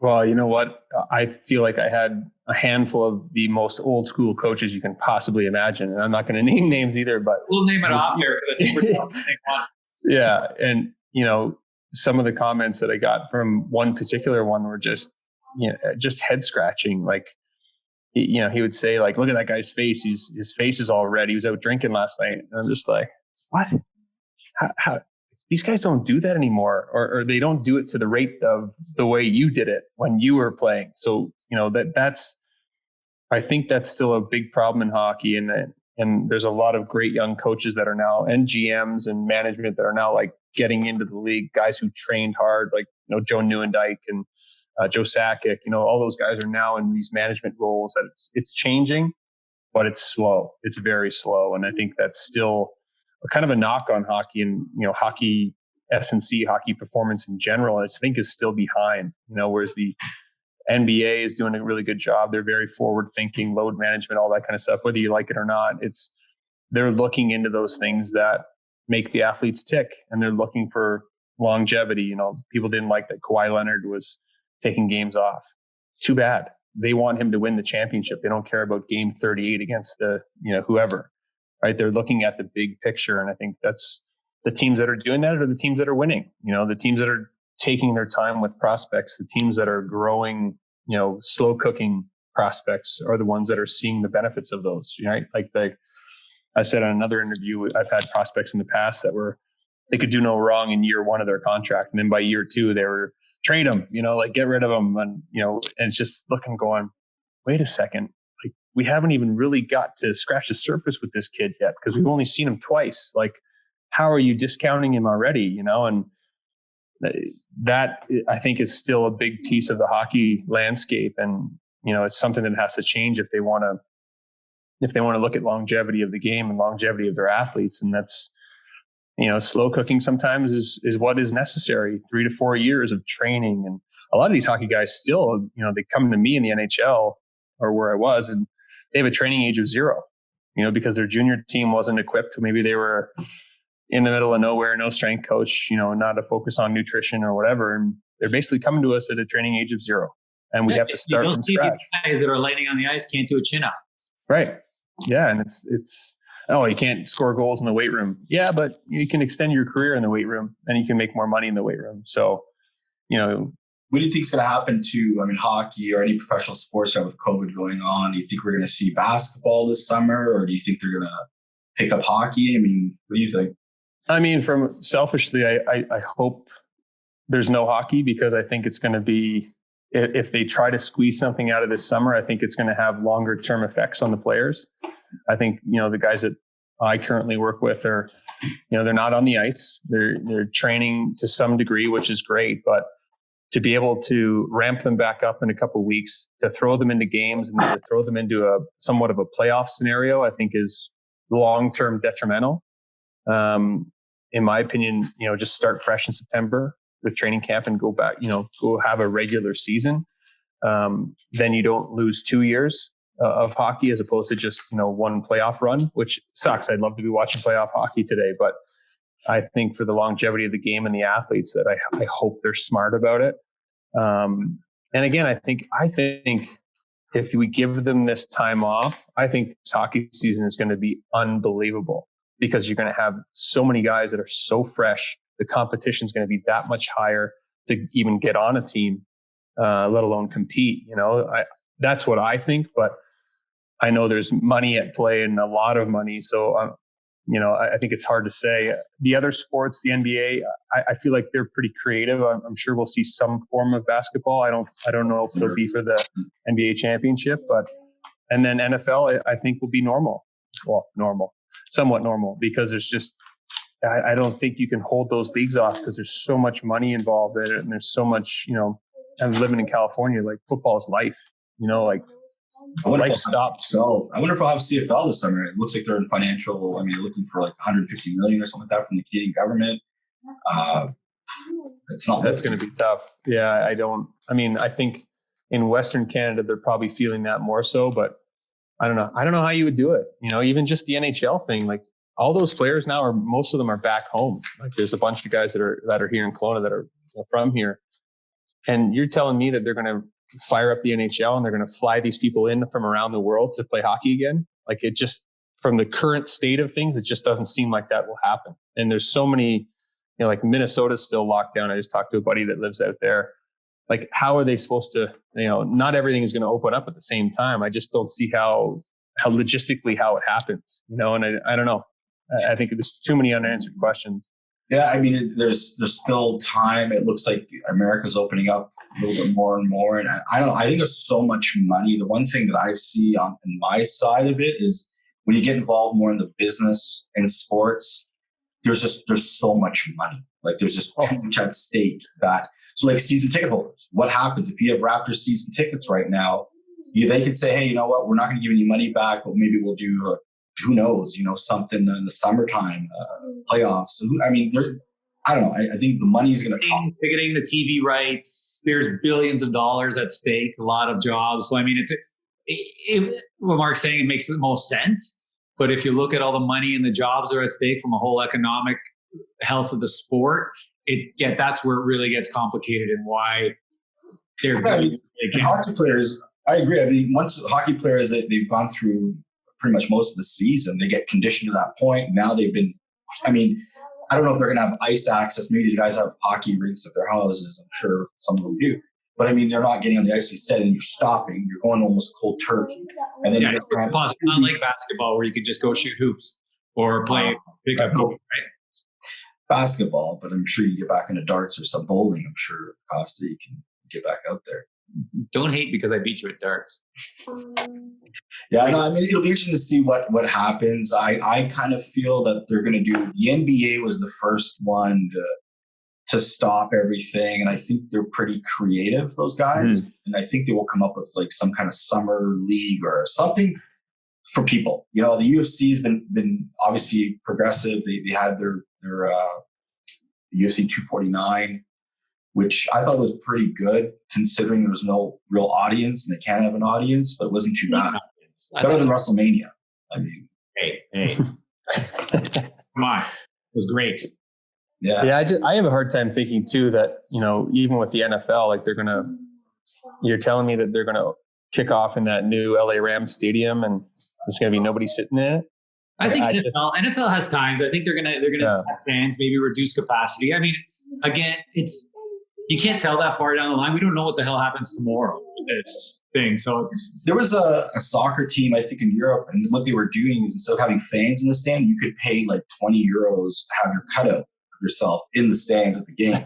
Well, you know what? I feel like I had a handful of the most old school coaches you can possibly imagine. And I'm not going to name names either, but we'll name it off here because I think we're talking the same one. Yeah. And, some of the comments that I got from one particular one were just head scratching. Like, he would say like, look at that guy's face. His face is all red. He was out drinking last night. And I'm just like, what? How? These guys don't do that anymore, or they don't do it to the rate of the way you did it when you were playing. So, I think that's still a big problem in hockey. And there's a lot of great young coaches that are now, and GMs and management that are now like getting into the league, guys who trained hard, like, Joe Newendike and Joe Sakic, all those guys are now in these management roles. That it's changing, but it's slow. It's very slow. And I think that's still kind of a knock on hockey, and, hockey S&C, hockey performance in general, I think is still behind, whereas the NBA is doing a really good job. They're very forward thinking, load management, all that kind of stuff, whether you like it or not. They're looking into those things that make the athletes tick, and they're looking for longevity. People didn't like that Kawhi Leonard was taking games off. Too bad. They want him to win the championship. They don't care about game 38 against the, whoever. Right. They're looking at the big picture. And I think that's the teams that are doing that are the teams that are winning. The teams that are taking their time with prospects, the teams that are growing, slow cooking prospects are the ones that are seeing the benefits of those. Right. Like I said on another interview, I've had prospects in the past that they could do no wrong in year one of their contract. And then by year two, they were trade them, like get rid of them. And, and it's just looking, going, wait a second. Like, we haven't even really got to scratch the surface with this kid yet, because we've only seen him twice. Like, how are you discounting him already? And that, I think, is still a big piece of the hockey landscape. And, it's something that has to change if they want to look at longevity of the game and longevity of their athletes. And that's, slow cooking sometimes is what is necessary. 3 to 4 years of training. And a lot of these hockey guys still, they come to me in the NHL or where I was, and they have a training age of 0, because their junior team wasn't equipped. Maybe they were in the middle of nowhere, no strength coach, not a focus on nutrition or whatever. And they're basically coming to us at a training age of 0. And we have to start from scratch. Guys that are lighting on the ice can't do a chin up. Right. Yeah. And it's, you can't score goals in the weight room. Yeah, but you can extend your career in the weight room, and you can make more money in the weight room. So, what do you think is going to happen to, hockey or any professional sports with COVID going on? Do you think we're going to see basketball this summer, or do you think they're going to pick up hockey? What do you think? From selfishly, I hope there's no hockey, because I think it's going to be, if they try to squeeze something out of this summer, I think it's going to have longer term effects on the players. I think, the guys that I currently work with are, they're not on the ice. They're training to some degree, which is great, but to be able to ramp them back up in a couple of weeks, to throw them into games and then to throw them into a somewhat of a playoff scenario, I think is long-term detrimental. In my opinion, just start fresh in September with training camp and go back, go have a regular season. Then you don't lose 2 years of hockey as opposed to just, one playoff run, which sucks. I'd love to be watching playoff hockey today, but I think for the longevity of the game and the athletes that I hope they're smart about it. And again, I think if we give them this time off, I think this hockey season is going to be unbelievable because you're going to have so many guys that are so fresh. The competition is going to be that much higher to even get on a team, let alone compete. That's what I think, but I know there's money at play and a lot of money. So, I think it's hard to say. The other sports, the NBA, I feel like they're pretty creative. I'm sure we'll see some form of basketball. I don't know if it'll be for the NBA championship, and then NFL, I think will be normal. Well, somewhat normal, because there's just, I don't think you can hold those leagues off because there's so much money involved in it. And there's so much, and living in California, like football is life, life stops. I wonder if I'll have CFL this summer. It looks like they're in financial. They're looking for like 150 million or something like that from the Canadian government. It's not. That's going to be tough. Yeah, I think in Western Canada they're probably feeling that more so, but I don't know. I don't know how you would do it. Even just the NHL thing, like all those players now most of them are back home. Like there's a bunch of guys that are here in Kelowna that are from here, and you're telling me that they're going to fire up the NHL and they're going to fly these people in from around the world to play hockey again. Like it just, from the current state of things, it just doesn't seem like that will happen. And there's so many, like Minnesota's still locked down. I just talked to a buddy that lives out there. Like, how are they supposed to, not everything is going to open up at the same time. I just don't see how logistically how it happens, and I don't know. I think there's too many unanswered questions. Yeah, there's still time. It looks like America's opening up a little bit more and more. And I don't know. I think there's so much money. The one thing that I see on my side of it is when you get involved more in the business and sports, there's so much money. Like there's just too much at stake so like season ticket holders, what happens if you have Raptors season tickets right now? They could say, hey, you know what? We're not going to give any money back, but maybe we'll do who knows, something in the summertime, playoffs. So, I don't know. I think the money is going to come. Ticketing, the TV rights, there's billions of dollars at stake, a lot of jobs. So, what Mark's saying, it makes the most sense. But if you look at all the money and the jobs are at stake from a whole economic health of the sport, that's where it really gets complicated and why they're good. Hockey players, I agree. Once hockey players, they've gone through pretty much most of the season, they get conditioned to that point. Now they've been, I don't know if they're going to have ice access. Maybe these guys have hockey rinks at their houses. I'm sure some of them do. But they're not getting on the ice, you said, and you're stopping. You're going almost cold turkey. And then it's not like basketball where you could just go shoot hoops or play pickup hoops, right? Basketball, but I'm sure you get back into darts or some bowling. I'm sure, Costa, you can get back out there. Don't hate because I beat you at darts. Yeah, no, it'll be interesting to see what happens. I kind of feel that they're going to do. The NBA was the first one to stop everything, and I think they're pretty creative, those guys. And I think they will come up with like some kind of summer league or something for people. The UFC has been obviously progressive. They had their UFC 249. Which I thought was pretty good considering there was no real audience and they can't have an audience, but it wasn't too bad. Better than WrestleMania. Hey. Come on. It was great. Yeah. Yeah. I have a hard time thinking too that, even with the NFL, like you're telling me that they're going to kick off in that new LA Rams stadium and there's going to be nobody sitting in it. I think NFL has times. I think they're gonna have fans, maybe reduce capacity. Again, you can't tell that far down the line. We don't know what the hell happens tomorrow with this thing. So there was a soccer team, I think, in Europe, and what they were doing is instead of having fans in the stand, you could pay like 20 euros to have your cutout of yourself in the stands at the game.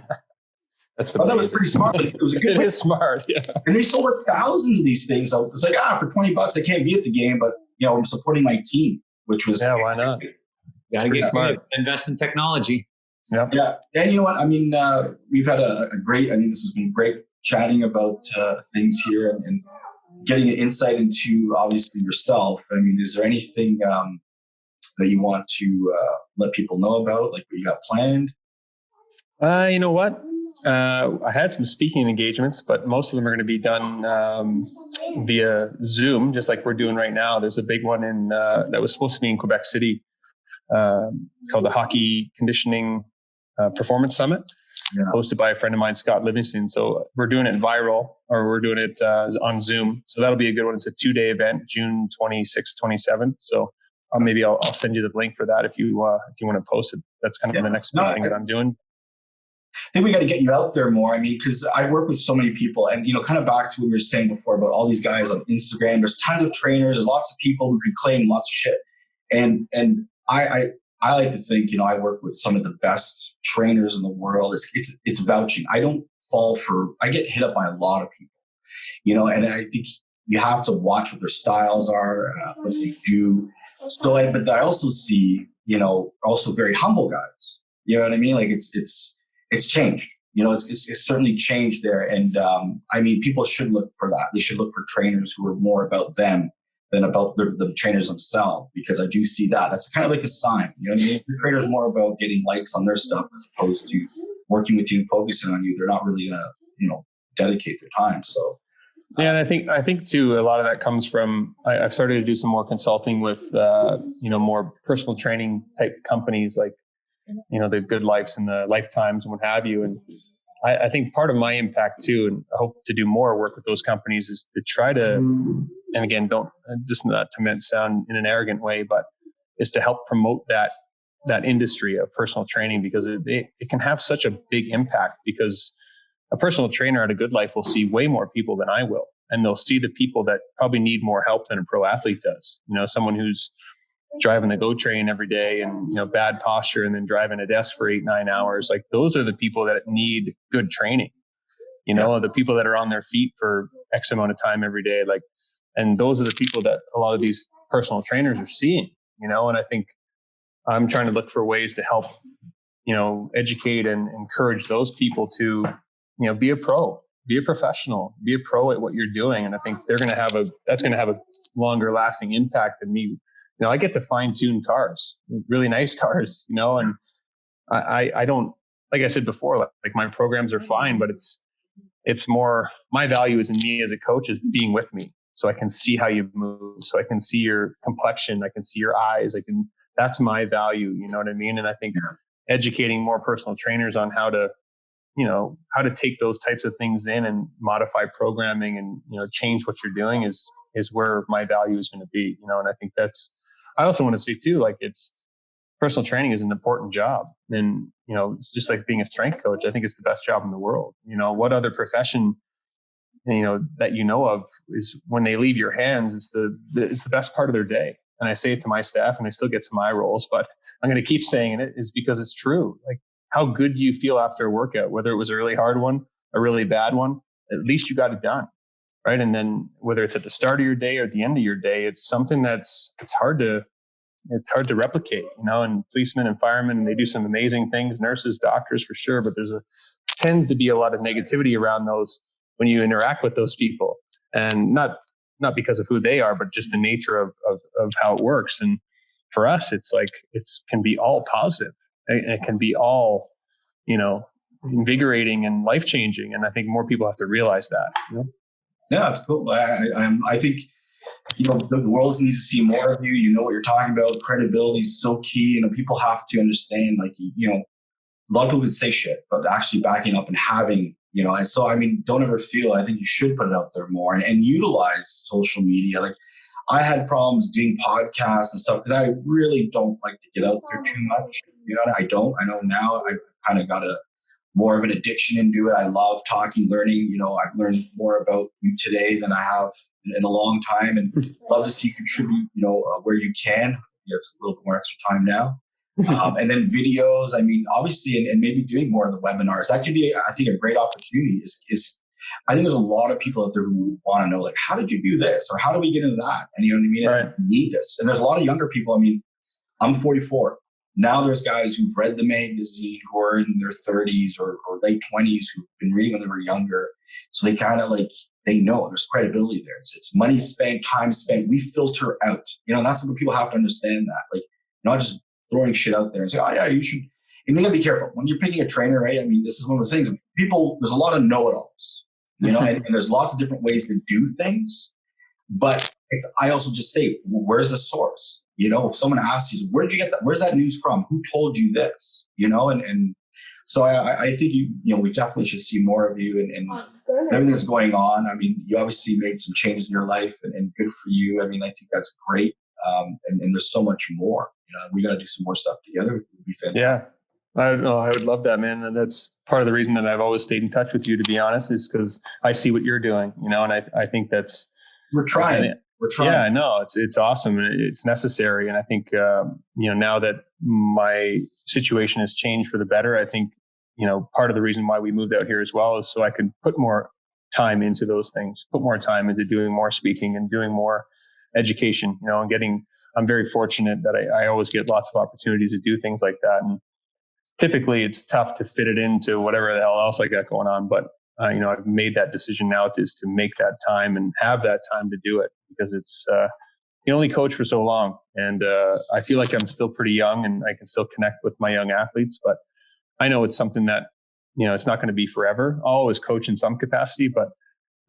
That was pretty smart. It was a good. It is smart, yeah. And they sold thousands of these things. So it's like, for $20, I can't be at the game, but I'm supporting my team, which was why not? Gotta get smart. Invest in technology. Yeah. And you know what? I mean, we've had a great, I mean, this has been great chatting about things here and getting an insight into obviously yourself. I mean, is there anything that you want to let people know about, like what you got planned? You know what? I had some speaking engagements, but most of them are going to be done via Zoom, just like we're doing right now. There's a big one in that was supposed to be in Quebec City called the Hockey Conditioning Performance Summit, hosted by a friend of mine, Scott Livingston. So we're doing it we're doing it on Zoom. So that'll be a good one. It's a 2-day event, June 26th, 27th. So maybe I'll send you the link for that if you want to post it. That's kind of the next big thing that I'm doing. I think we got to get you out there more. I mean, because I work with so many people, and kind of back to what we were saying before about all these guys on Instagram. There's tons of trainers. There's lots of people who could claim lots of shit, and I like to think I work with some of the best trainers in the world. It's vouching. I don't fall for. I get hit up by a lot of people, and I think you have to watch what their styles are, what they do. So, but I also see also very humble guys. You know what I mean? Like it's changed. It's certainly changed there. And I mean, people should look for that. They should look for trainers who are more about them than about the trainers themselves, because I do see that. That's kind of like a sign. You know what I mean? The trainer is more about getting likes on their stuff as opposed to working with you and focusing on you. They're not really gonna, dedicate their time. So yeah, and I think too, a lot of that comes from I've started to do some more consulting with more personal training type companies like the Good Lifes and the Lifetimes and what have you. And I think part of my impact too, and I hope to do more work with those companies, is to try to, and again, don't just not to sound in an arrogant way, but is to help promote that industry of personal training, because it can have such a big impact, because a personal trainer at a Good Life will see way more people than I will. And they'll see the people that probably need more help than a pro athlete does. Someone who's driving the GO train every day and, bad posture and then driving a desk for 8-9 hours. Like those are the people that need good training, the people that are on their feet for X amount of time every day. Like, and those are the people that a lot of these personal trainers are seeing, and I think I'm trying to look for ways to help, educate and encourage those people to, be a pro, be a professional, be a pro at what you're doing. And I think that's going to have a longer lasting impact than me. I get to fine tune cars, really nice cars, and I don't, like I said before, like my programs are fine, but it's more, my value is in me as a coach is being with me. So I can see how you move. So I can see your complexion. I can see your eyes. That's my value. You know what I mean? And I think educating more personal trainers on how to take those types of things in and modify programming and, change what you're doing is where my value is going to be, and I think I also want to say too, like personal training is an important job. And, it's just like being a strength coach. I think it's the best job in the world. What other profession, that of is when they leave your hands, it's the best part of their day. And I say it to my staff, and I still get some eye rolls, but I'm going to keep saying it, is because it's true. Like, how good do you feel after a workout, whether it was a really hard one, a really bad one? At least you got it done. Right. And then whether it's at the start of your day or at the end of your day, it's something it's hard to replicate, and policemen and firemen, and they do some amazing things, nurses, doctors for sure. But tends to be a lot of negativity around those when you interact with those people, and not because of who they are, but just the nature of how it works. And for us, it's like, can be all positive. It can be all, invigorating and life-changing. And I think more people have to realize that. Yeah, it's cool. I think, the world needs to see more of you. You know what you're talking about. Credibility is so key. People have to understand, like, a lot of people would say shit, but actually backing up and having, and so, I mean, don't ever feel, I think you should put it out there more and utilize social media. Like, I had problems doing podcasts and stuff because I really don't like to get out there too much. I know now I've kind of got more of an addiction into it. I love talking, learning. I've learned more about you today than I have in a long time, and love to see you contribute, where you can. You have a little bit more extra time now. And then videos, I mean, obviously, and maybe doing more of the webinars. That could be, I think, a great opportunity. I think there's a lot of people out there who want to know, like, how did you do this? Or how do we get into that? And you know what I mean? Right. I need this. And there's a lot of younger people. I mean, I'm 44. Now there's guys who've read the magazine who are in their 30s or late 20s who've been reading when they were younger. So they kind of like, they know there's credibility there. It's money spent, time spent. We filter out, and that's what people have to understand that. Like, not just throwing shit out there and say, oh yeah, you should. And you gotta be careful when you're picking a trainer, right? I mean, this is one of the things. There's a lot of know-it-alls, and there's lots of different ways to do things. But I also just say, where's the source? If someone asks you, where did you get that? Where's that news from? Who told you this? And so I think we definitely should see more of you and everything that's going on. I mean, you obviously made some changes in your life, and good for you. I mean, I think that's great. And there's so much more. We got to do some more stuff together. It would be fantastic. Yeah. I would love that, man. And that's part of the reason that I've always stayed in touch with you, to be honest, is because I see what you're doing, and I think that's, we're trying. Yeah, I know it's awesome and it's necessary. And I think, now that my situation has changed for the better, I think, part of the reason why we moved out here as well is so I could put more time into those things, put more time into doing more speaking and doing more education, and I'm very fortunate that I always get lots of opportunities to do things like that. And typically it's tough to fit it into whatever the hell else I got going on. But, I've made that decision now to make that time and have that time to do it, because it's, you only coach for so long. And I feel like I'm still pretty young and I can still connect with my young athletes, but I know it's something that, it's not going to be forever. I'll always coach in some capacity, but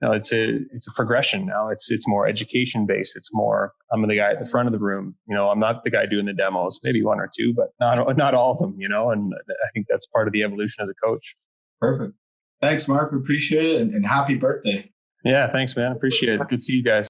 it's a progression now. It's more education based. It's more, I'm the guy at the front of the room. I'm not the guy doing the demos, maybe one or two, but not all of them, and I think that's part of the evolution as a coach. Perfect. Thanks, Mark. We appreciate it. And happy birthday. Yeah, thanks, man. Appreciate it. Good to see you guys.